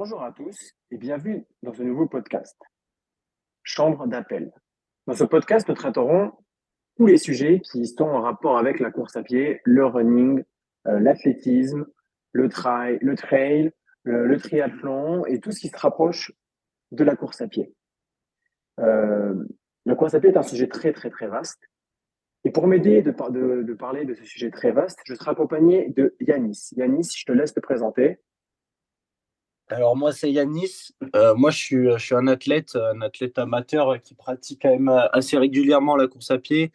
Bonjour à tous et bienvenue dans ce nouveau podcast, Chambre d'appel. Dans ce podcast, nous traiterons tous les sujets qui sont en rapport avec la course à pied, le running, l'athlétisme, le trail, le triathlon et tout ce qui se rapproche de la course à pied. Euh, la course à pied est un sujet très très très vaste. Et pour m'aider de parler de ce sujet très vaste, je serai accompagné de Yanis. Yanis, je te laisse te présenter. Alors moi c'est Yanis. Moi je suis un athlète amateur qui pratique quand même assez régulièrement la course à pied,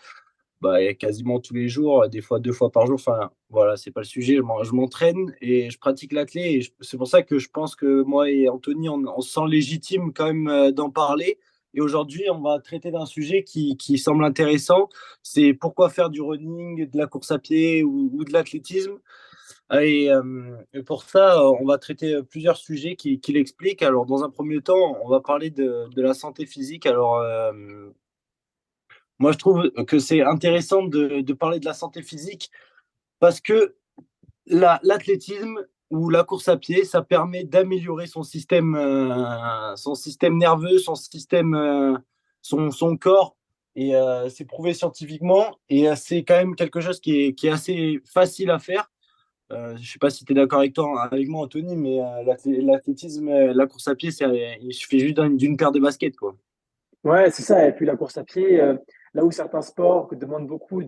et quasiment tous les jours, des fois 2 fois par jour. Enfin voilà, c'est pas le sujet. Je m'entraîne et je pratique l'athlé et c'est pour ça que je pense que moi et Anthony on se sent légitime quand même d'en parler. Et aujourd'hui on va traiter d'un sujet qui semble intéressant. C'est pourquoi faire du running, de la course à pied ou de l'athlétisme. Et pour ça, on va traiter plusieurs sujets qui l'expliquent. Alors, dans un premier temps, on va parler de la santé physique. Alors, moi, je trouve que c'est intéressant de parler de la santé physique parce que l'athlétisme ou la course à pied, ça permet d'améliorer son système nerveux, son corps. Et c'est prouvé scientifiquement. Et c'est quand même quelque chose qui est assez facile à faire. Je ne sais pas si tu es d'accord avec moi, Anthony, mais l'athlétisme, la course à pied, il suffit juste d'une paire de baskets, quoi. Ouais, c'est ça. Et puis la course à pied, là où certains sports demandent beaucoup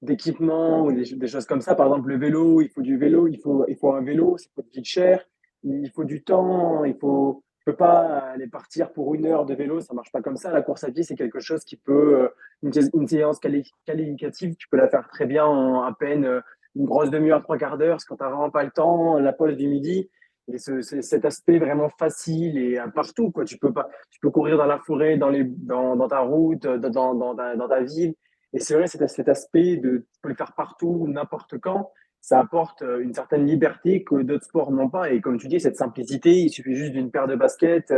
d'équipement ou des choses comme ça, par exemple le vélo, il faut du vélo, il faut un vélo, ça coûte vite cher, il faut du temps, tu peux pas aller partir pour 1 heure de vélo, ça marche pas comme ça. La course à pied, c'est quelque chose qui peut, une séance qualificative, tu peux la faire très bien en à peine une grosse demi-heure, trois quarts d'heure, c'est quand tu n'as vraiment pas le temps, la pause du midi. Et cet aspect vraiment facile et partout, quoi. Tu peux courir dans la forêt, dans ta route, dans ta ville. Et c'est vrai, cet aspect tu peux le faire partout, n'importe quand, ça apporte une certaine liberté que d'autres sports n'ont pas. Et comme tu dis, cette simplicité, il suffit juste d'une paire de baskets,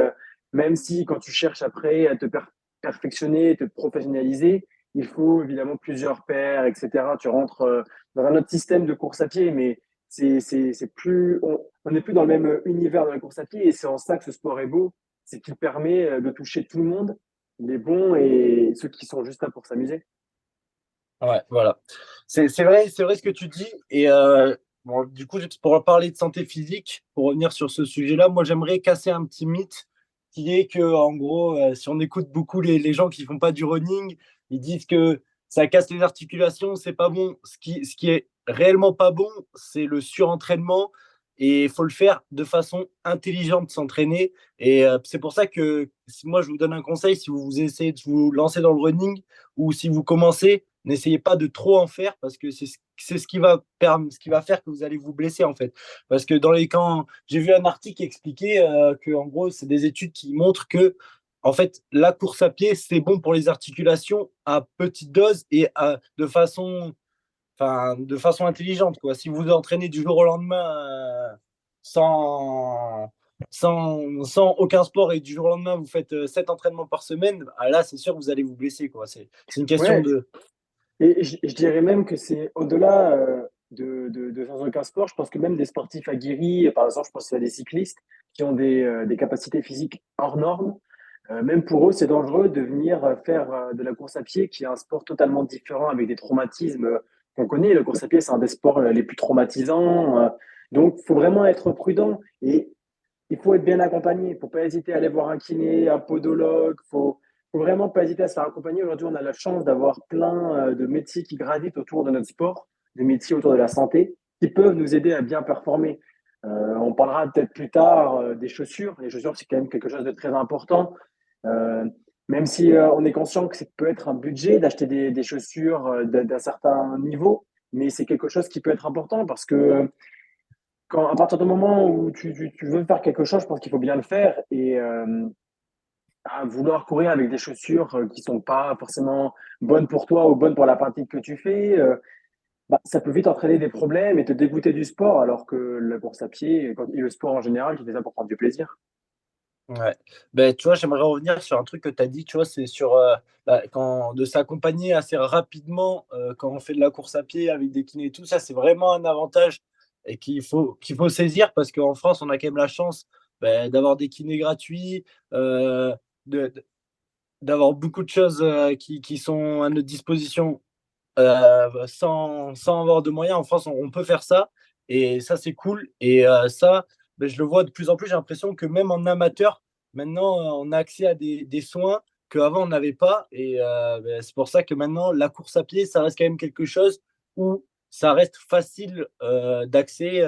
même si quand tu cherches après à perfectionner, te professionnaliser, il faut évidemment plusieurs paires, etc. Tu rentres dans un autre système de course à pied, mais c'est plus, on n'est plus dans le même univers de la course à pied et c'est en ça que ce sport est beau, c'est qu'il permet de toucher tout le monde, les bons et ceux qui sont juste là pour s'amuser. Ouais, voilà. C'est vrai ce que tu dis. Et bon, du coup, pour parler de santé physique, pour revenir sur ce sujet-là, moi, j'aimerais casser un petit mythe qui est que, en gros, si on écoute beaucoup les gens qui font pas du running, ils disent que ça casse les articulations, c'est pas bon. Ce qui est réellement pas bon, c'est le surentraînement. Et il faut le faire de façon intelligente, s'entraîner. Et c'est pour ça que si moi, je vous donne un conseil, si vous essayez de vous lancer dans le running ou si vous commencez, n'essayez pas de trop en faire parce que c'est ce qui va faire que vous allez vous blesser en fait. Parce que quand j'ai vu un article qui expliquait que en gros, c'est des études qui montrent que en fait, la course à pied, c'est bon pour les articulations à petite dose et de façon intelligente quoi. Si vous vous entraînez du jour au lendemain sans sans aucun sport et du jour au lendemain vous faites 7 entraînements par semaine, là c'est sûr que vous allez vous blesser quoi. C'est une question Ouais, de. et je dirais même que c'est au-delà de sans aucun sport, je pense que même des sportifs aguerris, par exemple, je pense à des cyclistes qui ont des capacités physiques hors normes, même pour eux, c'est dangereux de venir faire de la course à pied, qui est un sport totalement différent avec des traumatismes qu'on connaît. La course à pied, c'est un des sports les plus traumatisants. Donc, il faut vraiment être prudent et il faut être bien accompagné. Il ne faut pas hésiter à aller voir un kiné, un podologue. Faut vraiment pas hésiter à se faire accompagner. Aujourd'hui, on a la chance d'avoir plein de métiers qui gravitent autour de notre sport, des métiers autour de la santé, qui peuvent nous aider à bien performer. On parlera peut-être plus tard des chaussures. Les chaussures, c'est quand même quelque chose de très important. Euh, Même si on est conscient que ça peut être un budget d'acheter des chaussures d'un certain niveau, mais c'est quelque chose qui peut être important parce que à partir du moment où tu veux faire quelque chose, je pense qu'il faut bien le faire et à vouloir courir avec des chaussures qui sont pas forcément bonnes pour toi ou bonnes pour la pratique que tu fais, ça peut vite entraîner des problèmes et te dégoûter du sport, alors que la course à pied et le sport en général, tu fais ça pour prendre du plaisir. Ouais. Ben, tu vois, j'aimerais revenir sur un truc que tu as dit, tu vois, c'est sur de s'accompagner assez rapidement quand on fait de la course à pied avec des kinés et tout, ça, c'est vraiment un avantage et qu'il faut saisir parce qu'en France, on a quand même la chance d'avoir des kinés gratuits, de, d'avoir beaucoup de choses qui sont à notre disposition sans avoir de moyens. En France, on peut faire ça et ça, c'est cool. Et ça, je le vois de plus en plus. J'ai l'impression que même en amateur, maintenant, on a accès à des soins qu'avant, on n'avait pas. Et c'est pour ça que maintenant, la course à pied, ça reste quand même quelque chose où ça reste facile d'accès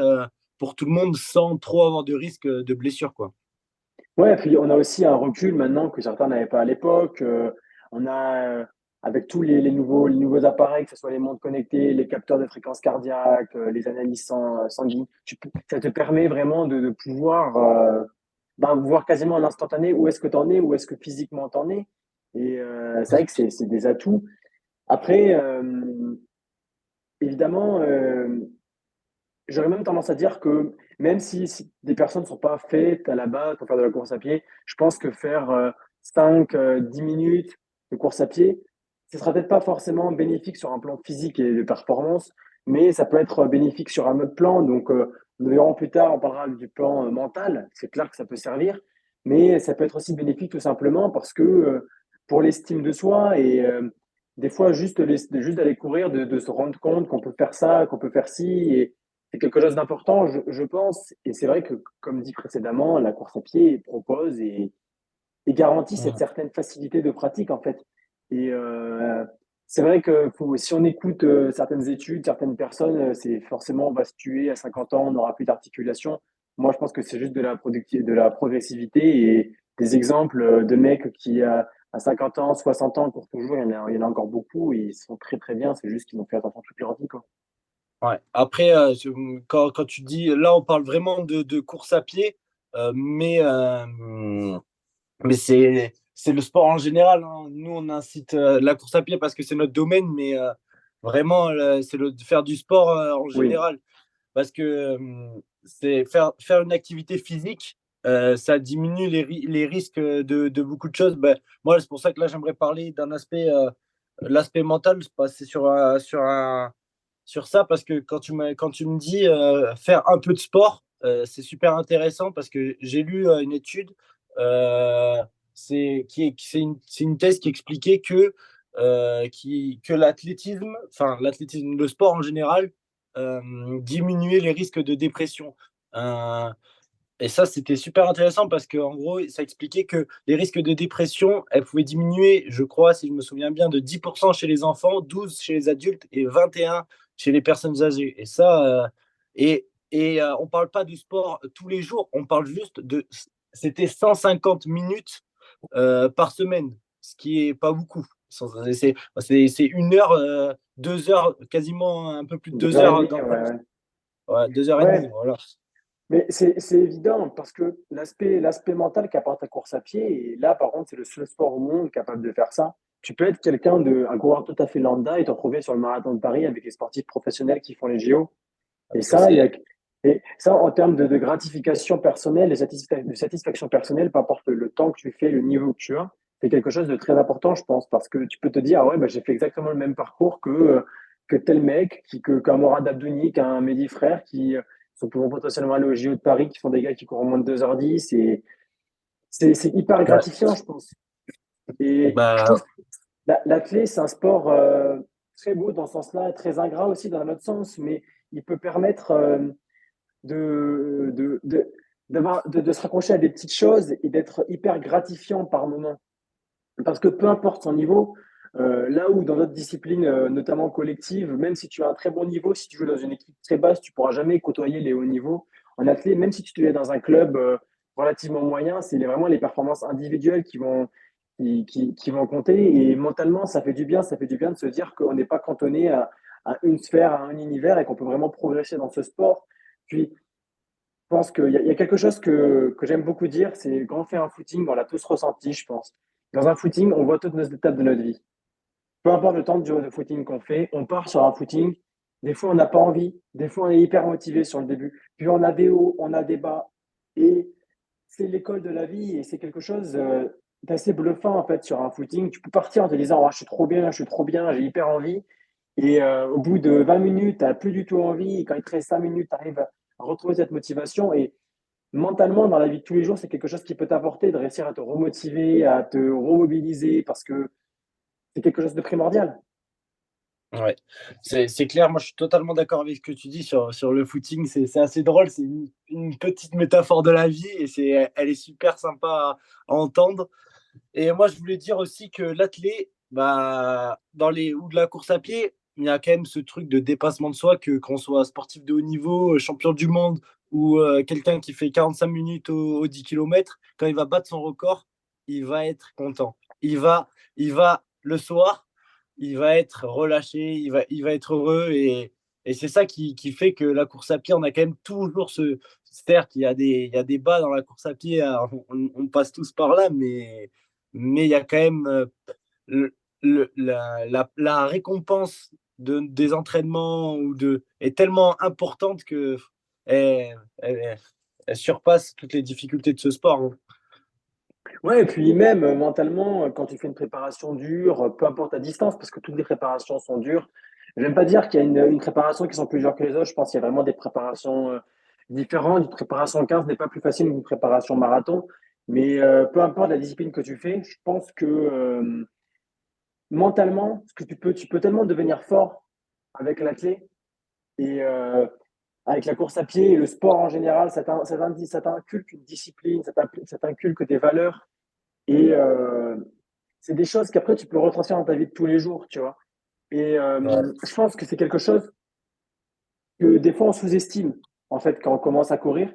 pour tout le monde sans trop avoir de risque de blessure, quoi. Ouais, puis on a aussi un recul maintenant que certains n'avaient pas à l'époque. On a, avec tous les nouveaux appareils, que ce soit les montres connectées, les capteurs de fréquence cardiaque, les analyses sanguines, ça te permet vraiment de pouvoir voir quasiment à l'instantané où est-ce que tu en es, où est-ce que physiquement tu en es. Et c'est vrai que c'est des atouts. Après, évidemment, j'aurais même tendance à dire que même si des personnes ne sont pas faites à la base pour faire de la course à pied, je pense que faire 5, 10 minutes de course à pied, ce sera peut-être pas forcément bénéfique sur un plan physique et de performance, mais ça peut être bénéfique sur un autre plan. Donc, nous verrons plus tard, on parlera du plan mental. C'est clair que ça peut servir, mais ça peut être aussi bénéfique tout simplement parce que pour l'estime de soi et des fois, juste d'aller courir, de se rendre compte qu'on peut faire ça, qu'on peut faire ci, et c'est quelque chose d'important, je pense. Et c'est vrai que, comme dit précédemment, la course à pied propose et garantit cette Ouais. certaine facilité de pratique, en fait. Et c'est vrai que si on écoute certaines études, certaines personnes, c'est forcément, on va se tuer à 50 ans, on n'aura plus d'articulation. Moi, je pense que c'est juste de la progressivité et des exemples de mecs qui, à 50 ans, 60 ans, courent toujours, il y en a encore beaucoup et ils sont très, très bien. C'est juste qu'ils ont fait attention toute leur vie, quoi. Ouais. Après, quand tu dis, là, on parle vraiment de course à pied, mais c'est le sport en général, hein. Nous, on incite la course à pied parce que c'est notre domaine, mais vraiment, c'est de faire du sport en Oui. général. Parce que c'est faire une activité physique, ça diminue les risques de beaucoup de choses. Ben, moi, c'est pour ça que là, j'aimerais parler d'un aspect, l'aspect mental, c'est passer sur ça, parce que quand tu me dis faire un peu de sport, c'est super intéressant parce que j'ai lu une étude, euh, c'est une thèse qui expliquait que l'athlétisme, le sport en général, diminuer les risques de dépression. Euh, et ça, c'était super intéressant parce qu'en gros, ça expliquait que les risques de dépression, elles pouvaient diminuer, je crois, si je me souviens bien, de 10% chez les enfants, 12 chez les adultes et 21 chez les personnes âgées. Et ça, on ne parle pas de sport tous les jours, on parle juste de. C'était 150 minutes par semaine, ce qui est pas beaucoup. C'est 1 heure, 2 heures, quasiment un peu plus de Deux deux heures et heures demie, dans ouais, ouais. ouais, 2 heures et demie. Ouais, Voilà. mais c'est évident parce que l'aspect mental qu'apporte la course à pied, et là, par contre, c'est le seul sport au monde capable de faire ça. Tu peux être un coureur tout à fait lambda et te retrouver sur le marathon de Paris avec les sportifs professionnels qui font les JO. Et Ça, ça, c'est. et ça, en termes de gratification personnelle, de satisfaction personnelle, peu importe le temps que tu fais, le niveau que tu as, c'est quelque chose de très important, je pense, parce que tu peux te dire, ah ouais, bah, j'ai fait exactement le même parcours que tel mec, qu'un Morad Abdouni, qu'un Mehdi Frère, qui vont potentiellement aller au JO de Paris, qui sont des gars qui courent en moins de 2h10. Et c'est hyper Ouais. gratifiant, je pense. Et je trouve Bah, que l'athlé, c'est un sport très beau dans ce sens-là, très ingrat aussi dans l'autre sens, mais il peut permettre de, de, de, de se raccrocher à des petites choses et d'être hyper gratifiant par moment. Parce que peu importe son niveau, là où dans d'autres disciplines, notamment collectives, même si tu as un très bon niveau, si tu joues dans une équipe très basse, tu pourras jamais côtoyer les hauts niveaux. En athlète, même si tu es dans un club relativement moyen, c'est vraiment les performances individuelles qui vont compter. Et mentalement, ça fait du bien de se dire qu'on n'est pas cantonné à une sphère, à un univers et qu'on peut vraiment progresser dans ce sport. Puis, je pense qu'il y a quelque chose que j'aime beaucoup dire, c'est quand on fait un footing, on l'a tous ressenti, je pense. Dans un footing, on voit toutes nos étapes de notre vie. Peu importe le temps de footing qu'on fait, on part sur un footing. Des fois, on n'a pas envie. Des fois, on est hyper motivé sur le début. Puis, on a des hauts, on a des bas. Et c'est l'école de la vie et c'est quelque chose d'assez bluffant, en fait, sur un footing. Tu peux partir en te disant, oh, je suis trop bien, j'ai hyper envie. Et au bout de 20 minutes, tu n'as plus du tout envie. Et quand il te reste 5 minutes, tu arrives à retrouver cette motivation. Et mentalement, dans la vie de tous les jours, c'est quelque chose qui peut t'apporter de réussir à te remotiver, à te remobiliser, parce que c'est quelque chose de primordial. Ouais, c'est clair. Moi, je suis totalement d'accord avec ce que tu dis sur le footing. C'est assez drôle. C'est une petite métaphore de la vie et elle est super sympa à entendre. Et moi, je voulais dire aussi que l'athlé, bah, ou de la course à pied, il y a quand même ce truc de dépassement de soi que qu'on soit sportif de haut niveau, champion du monde ou quelqu'un qui fait 45 minutes au 10 km, quand il va battre son record, il va être content. Il va le soir, il va être relâché, il va être heureux et c'est ça qui fait que la course à pied, on a quand même toujours certes, il y a des bas dans la course à pied, on passe tous par là, mais il y a quand même le, la récompense des entraînements est tellement importante que elle, elle- elle surpasse toutes les difficultés de ce sport, hein. Ouais, et puis même mentalement, quand tu fais une préparation dure, peu importe la distance, parce que toutes les préparations sont dures. J'aime pas dire qu'il y a une préparation qui sont plus dures que les autres. Je pense qu'il y a vraiment des préparations différentes. Une préparation 15 n'est pas plus facile qu'une préparation marathon. Mais peu importe la discipline que tu fais, je pense que mentalement, ce que tu peux tellement devenir fort avec l'athlète et avec la course à pied et le sport en général, ça t'inculque une discipline, ça t'inculque des valeurs. Et c'est des choses qu'après, tu peux retranscrire dans ta vie de tous les jours, tu vois. Et Ouais, je pense que c'est quelque chose que des fois, on sous-estime, en fait, quand on commence à courir.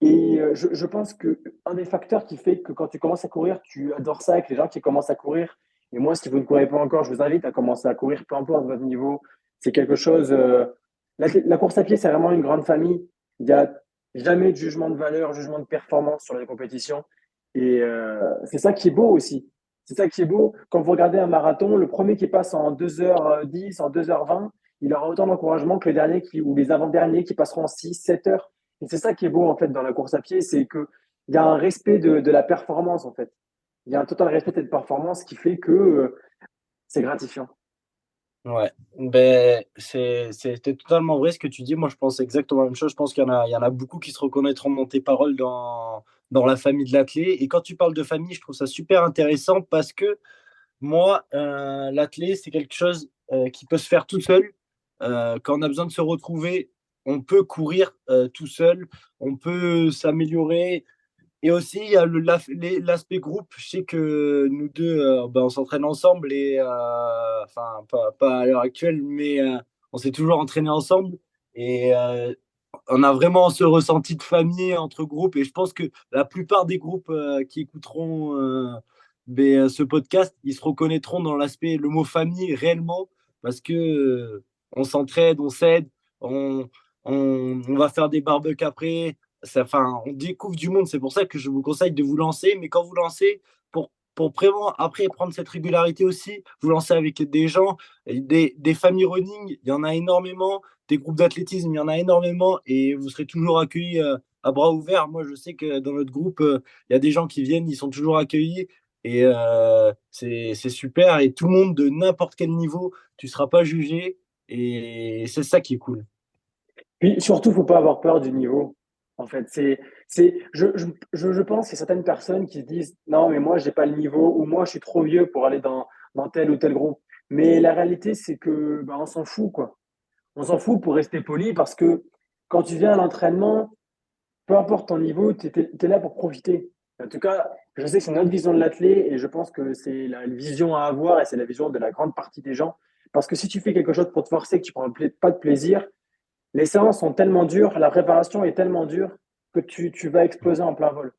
Et je pense que un des facteurs qui fait que quand tu commences à courir, tu adores ça avec les gens qui commencent à courir. Et moi, si vous ne courez pas encore, je vous invite à commencer à courir, peu importe votre niveau. C'est quelque chose. La course à pied, c'est vraiment une grande famille. Il n'y a jamais de jugement de valeur, jugement de performance sur les compétitions. Et c'est ça qui est beau aussi. C'est ça qui est beau. Quand vous regardez un marathon, le premier qui passe en 2h10, en 2h20, il aura autant d'encouragement que le dernier ou les avant-derniers qui passeront en 6, 7 heures. Et c'est ça qui est beau en fait dans la course à pied, c'est qu'il y a un respect de la performance en fait. Il y a un total respect de cette performance qui fait que c'est gratifiant. ouais. Ben, c'était totalement vrai ce que tu dis. Moi, je pense exactement la même chose. Je pense il y en a beaucoup qui se reconnaîtront dans tes paroles dans la famille de l'athlète. Et quand tu parles de famille, je trouve ça super intéressant parce que moi, l'athlé, c'est quelque chose qui peut se faire tout seul. Quand on a besoin de se retrouver, on peut courir tout seul, on peut s'améliorer. Et aussi, il y a l'aspect groupe. Je sais que nous deux, ben, on s'entraîne ensemble et enfin, pas à l'heure actuelle, mais on s'est toujours entraîné ensemble. Et on a vraiment ce ressenti de famille entre groupes. Et je pense que la plupart des groupes qui écouteront ce podcast, ils se reconnaîtront dans l'aspect, le mot famille réellement, parce que on s'entraide, on s'aide, on, on va faire des barbecues après. Enfin, on découvre du monde. C'est pour ça que je vous conseille de vous lancer. Mais quand vous lancez, pour vraiment après prendre cette régularité aussi, vous lancez avec des gens, des familles running, il y en a énormément, des groupes d'athlétisme, il y en a énormément, et vous serez toujours accueillis à bras ouverts. Moi, je sais que dans notre groupe, il y a des gens qui viennent, ils sont toujours accueillis, et c'est super. Et tout le monde, de n'importe quel niveau, tu ne seras pas jugé, et c'est ça qui est cool. Puis surtout, faut pas avoir peur du niveau. En fait, je pense qu'il y a certaines personnes qui se disent non, mais moi, j'ai pas le niveau ou moi, je suis trop vieux pour aller dans tel ou tel groupe. Mais la réalité, c'est que ben, on s'en fout, quoi. On s'en fout pour rester poli parce que quand tu viens à l'entraînement, peu importe ton niveau, tu es là pour profiter. En tout cas, je sais que c'est notre vision de l'athlète et je pense que c'est la vision à avoir et c'est la vision de la grande partie des gens. Parce que si tu fais quelque chose pour te forcer, que tu prends pas de plaisir, les séances sont tellement dures, la préparation est tellement dure que tu vas exploser en plein vol.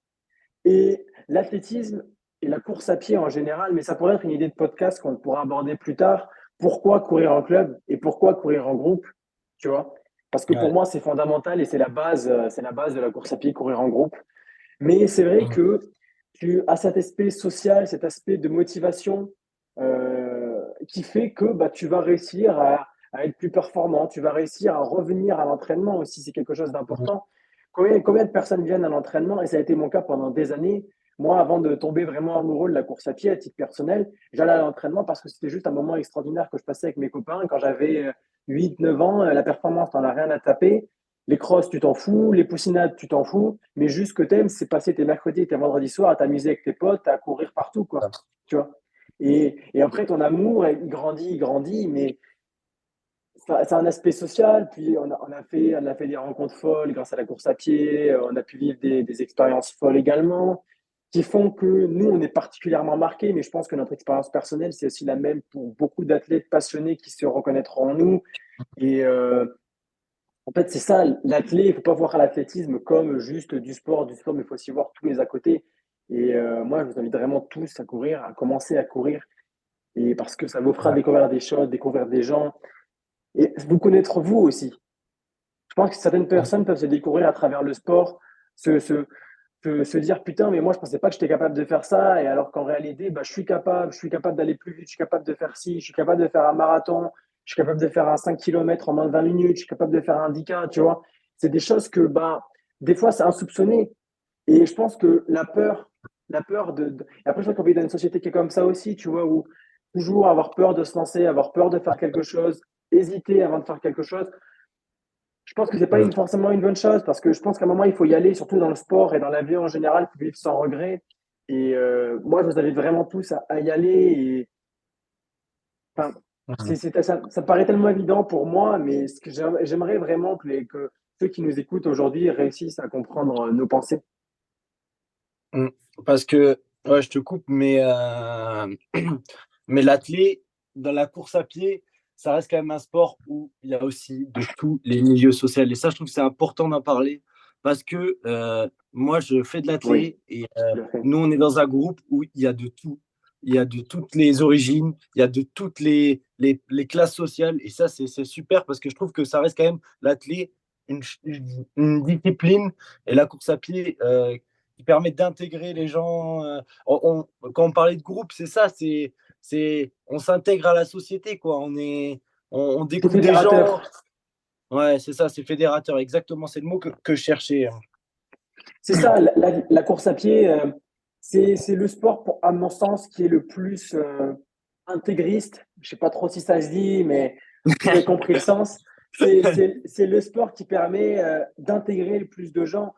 Et l'athlétisme et la course à pied en général, mais ça pourrait être une idée de podcast qu'on pourra aborder plus tard. Pourquoi courir en club et pourquoi courir en groupe, tu vois? Parce que pour Ouais. moi, c'est fondamental et c'est la base de la course à pied, courir en groupe. Mais c'est vrai que tu as cet aspect social, cet aspect de motivation qui fait que bah, tu vas réussir à être plus performant, tu vas réussir à revenir à l'entraînement aussi, c'est quelque chose d'important. Combien de personnes viennent à l'entraînement, et ça a été mon cas pendant des années. Moi, avant de tomber vraiment amoureux de la course à pied à titre personnel, j'allais à l'entraînement parce que c'était juste un moment extraordinaire que je passais avec mes copains. Quand j'avais 8, 9 ans, la performance, t'en as rien à taper. Les crosses, tu t'en fous. Les poussinades, tu t'en fous. Mais juste ce que t'aimes, c'est passer tes mercredis et tes vendredis soirs à t'amuser avec tes potes, à courir partout, quoi. Tu vois. Et après, ton amour, il grandit, mais c'est un aspect social. Puis on a fait des rencontres folles grâce à la course à pied. On a pu vivre des expériences folles également, qui font que nous, on est particulièrement marqués. Mais je pense que notre expérience personnelle, c'est aussi la même pour beaucoup d'athlètes passionnés qui se reconnaîtront en nous. Et en fait, c'est ça, l'athlète. Il ne faut pas voir l'athlétisme comme juste du sport, mais il faut aussi voir tous les à côté. Et moi, je vous invite vraiment tous à courir, à commencer à courir. Et parce que ça vous fera Ouais. découvrir des choses, découvrir des gens et vous connaître vous aussi. Je pense que certaines personnes peuvent se découvrir à travers le sport, se, se, se dire putain, mais moi je pensais pas que j'étais capable de faire ça, et alors qu'en réalité, bah, je suis capable d'aller plus vite, je suis capable de faire ci, je suis capable de faire un marathon, je suis capable de faire un 5 kilomètres en moins de 20 minutes, je suis capable de faire un 10K, tu vois. C'est des choses que bah, des fois c'est insoupçonné. Et je pense que la peur Et après, je crois qu'on vit dans une société qui est comme ça aussi, tu vois, où toujours avoir peur de se lancer, avoir peur de faire quelque chose, hésiter avant de faire quelque chose. Je pense que c'est pas Mm. forcément une bonne chose parce que je pense qu'à un moment, il faut y aller, surtout dans le sport et dans la vie en général, pour vivre sans regret. Et moi, je vous invite vraiment tous à y aller. Et, enfin, Mm. ça me paraît tellement évident pour moi, mais ce que j'aimerais vraiment que ceux qui nous écoutent aujourd'hui réussissent à comprendre nos pensées. Mm. Parce que, ouais, je te coupe, mais l'athlé, dans la course à pied, ça reste quand même un sport où il y a aussi de tous les milieux sociaux. Et ça, je trouve que c'est important d'en parler parce que moi, je fais de Oui, l'athlé et tout à fait. nous, on est dans un groupe où il y a de tout. Il y a de toutes les origines, il y a de toutes les classes sociales. Et ça, c'est super parce que je trouve que ça reste quand même l'athlé, une discipline et la course à pied qui permet d'intégrer les gens. Quand on parlait de groupe, c'est ça, on s'intègre à la société, quoi. On C'est découvre des gens. fédérateur. Ouais, c'est ça, c'est fédérateur, exactement, c'est le mot que je cherchais. C'est ça, la course à pied, c'est le sport, à mon sens, qui est le plus intégriste. Je sais pas trop si ça se dit, mais vous avez compris le sens. C'est le sport qui permet d'intégrer le plus de gens.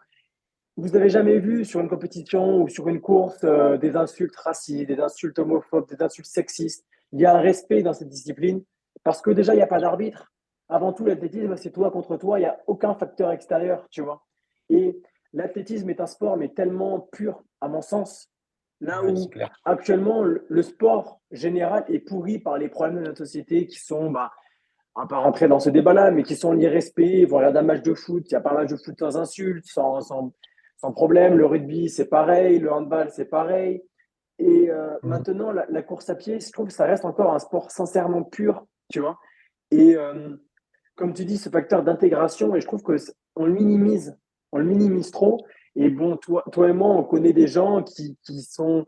Vous avez jamais vu sur une compétition ou sur une course des insultes racistes, des insultes homophobes, des insultes sexistes. Il y a un respect dans cette discipline parce que déjà, il n'y a pas d'arbitre. Avant tout, l'athlétisme, c'est toi contre toi. Il n'y a aucun facteur extérieur, tu vois. Et l'athlétisme est un sport, mais tellement pur, à mon sens. Là Ouais, c'est où clair. actuellement, le sport général est pourri par les problèmes de notre société qui sont, bah, on va pas rentrer dans ce débat-là, mais qui sont l'irrespect. Vous regardez un match de foot, il n'y a pas un match de foot sans insultes, sans problème. Le rugby, c'est pareil. Le handball, c'est pareil. Et maintenant, la course à pied, je trouve que ça reste encore un sport sincèrement pur, tu vois. Et comme tu dis, ce facteur d'intégration, et je trouve que on le minimise trop. Et bon, toi et moi, on connaît des gens qui sont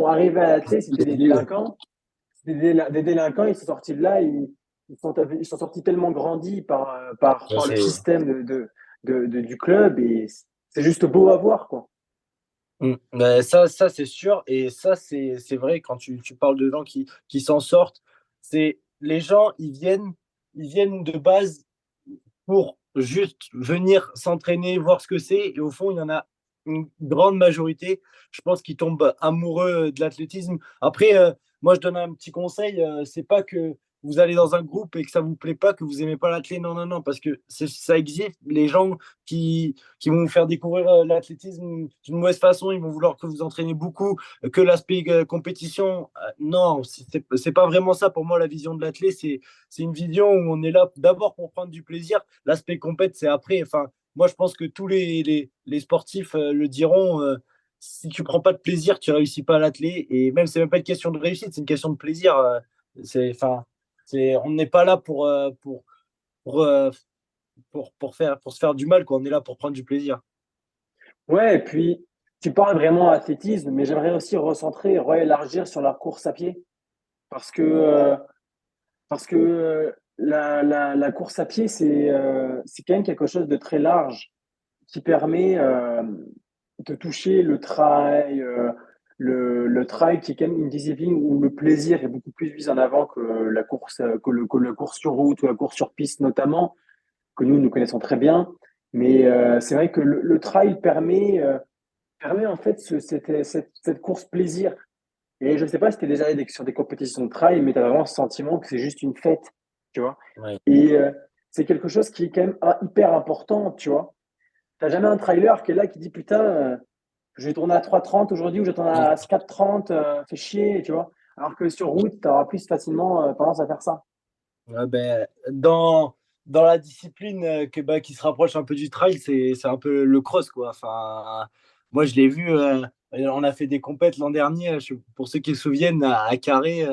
arrivés à l'athlète, c'était des délinquants, des délinquants, ils sont sortis de là, ils sont sortis tellement grandis Ouais, par le système du club, et c'est juste beau à voir, quoi. Mais ça c'est sûr. Et ça, c'est vrai, quand tu parles de gens qui s'en sortent, c'est les gens, ils viennent de base pour juste venir s'entraîner, voir ce que c'est. Et au fond, il y en a une grande majorité, je pense, qui tombent amoureux de l'athlétisme. Après, moi, je donne un petit conseil. C'est pas que vous allez dans un groupe et que ça vous plaît pas, que vous aimez pas l'athlé. Non, non, non, parce que ça existe. Les gens qui vont vous faire découvrir l'athlétisme d'une mauvaise façon, ils vont vouloir que vous entraînez beaucoup, que l'aspect compétition. Non, c'est pas vraiment ça. Pour moi, la vision de l'athlé, c'est une vision où on est là d'abord pour prendre du plaisir. L'aspect compète, c'est après. Enfin, moi, je pense que tous les sportifs le diront. Si tu prends pas de plaisir, tu réussis pas à l'athlé. Et même, c'est même pas une question de réussite, c'est une question de plaisir. Enfin, on n'est pas là pour, euh, pour se faire du mal, quoi. On est là pour prendre du plaisir. Ouais, et puis tu parles vraiment athlétisme, mais j'aimerais aussi recentrer, réélargir sur la course à pied, parce que la course à pied, c'est quand même quelque chose de très large qui permet de toucher le trail, le trail qui est quand même une discipline où le plaisir est beaucoup plus mis en avant que la course, que le course sur route ou la course sur piste notamment. que nous connaissons très bien. Mais c'est vrai que le trail permet en fait cette course plaisir. Et je ne sais pas si tu es déjà allé sur des compétitions de trail, mais tu as vraiment ce sentiment que c'est juste une fête, tu vois. Ouais. Et c'est quelque chose qui est quand même hyper important, tu vois. T'as jamais un trailer qui est là qui dit putain, je vais tourner à 3,30 aujourd'hui ou je vais tourner à 4,30, fais chier, tu vois. Alors que sur route, tu auras plus facilement tendance à faire ça. Ouais, ben, dans la discipline qui se rapproche un peu du trail, c'est un peu le cross, quoi. Enfin, moi, je l'ai vu, on a fait des compètes l'an dernier, pour ceux qui se souviennent, à Carré.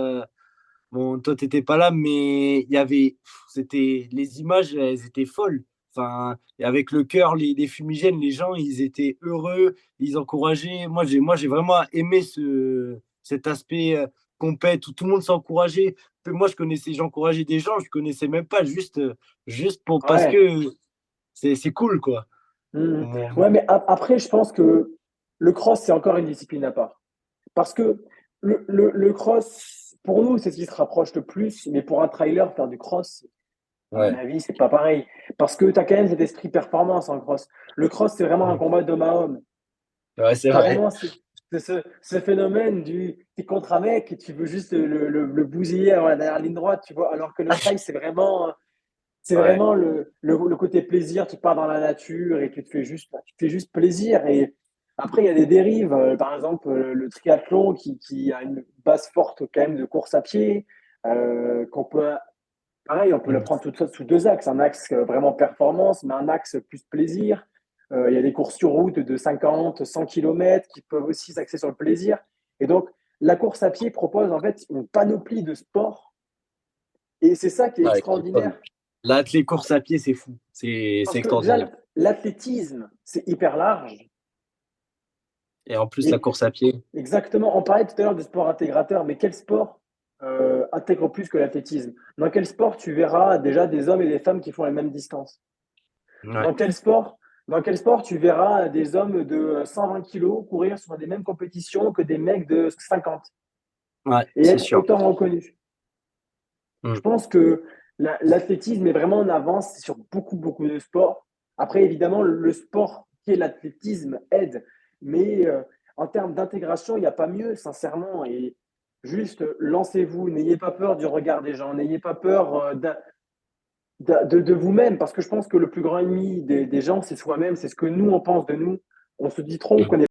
Bon, toi, t'étais pas là, mais les images, elles étaient folles. Enfin, et avec le cœur, les fumigènes, les gens, ils étaient heureux, ils encourageaient. Moi, j'ai vraiment aimé cet aspect compète où tout le monde s'encourageait. Moi, j'encourageais des gens, je connaissais même pas, juste parce Ouais. que c'est cool, quoi. Mhm. Bon, Ouais, mais après, je pense que le cross, c'est encore une discipline à part. Parce que le cross, pour nous, c'est ce qui se rapproche le plus, mais pour un trailer, faire du cross, à mon ouais, avis, c'est pas pareil. Parce que tu as quand même cet esprit performance en cross. Le cross, c'est vraiment un combat d'homme à homme. ouais, c'est Tu as vrai. vraiment ce phénomène du t'es contre un mec et tu veux juste le bousiller derrière la ligne droite, tu vois. Alors que le trail, c'est Ouais. vraiment le côté plaisir. Tu pars dans la nature et tu te fais juste plaisir. Et après, il y a des dérives. Par exemple, le triathlon qui a une base forte quand même de course à pied, qu'on peut pareil, on peut le Mm. prendre tout ça sous deux axes. Un axe vraiment performance, mais un axe plus plaisir. Il y a des courses sur route de 50, 100 km qui peuvent aussi s'axer sur le plaisir. Et donc, la course à pied propose en fait une panoplie de sports. Et c'est ça qui est Ouais, qui est folle. extraordinaire. Là, les courses à pied, c'est fou. C'est Parce que déjà, extraordinaire. l'athlétisme, c'est hyper large. Et en plus, la Et course à pied. exactement, on parlait tout à l'heure de sport intégrateur, mais quel sport intègre plus que l'athlétisme? Dans quel sport tu verras déjà des hommes et des femmes qui font les mêmes distances? Ouais, Dans quel sport, dans quel sport tu verras des hommes de 120 kilos courir sur des mêmes compétitions que des mecs de 50 ouais, et c'est être sûr. autant reconnus? Je Mm. pense que l'athlétisme est vraiment en avance sur beaucoup, beaucoup de sports. Après, évidemment, le sport qui est l'athlétisme aide, mais en termes d'intégration, il n'y a pas mieux, sincèrement. Et juste, lancez-vous, n'ayez pas peur du regard des gens, n'ayez pas peur de vous-même, parce que je pense que le plus grand ennemi des gens, c'est soi-même, c'est ce que nous, on pense de nous. On se dit trop qu'on est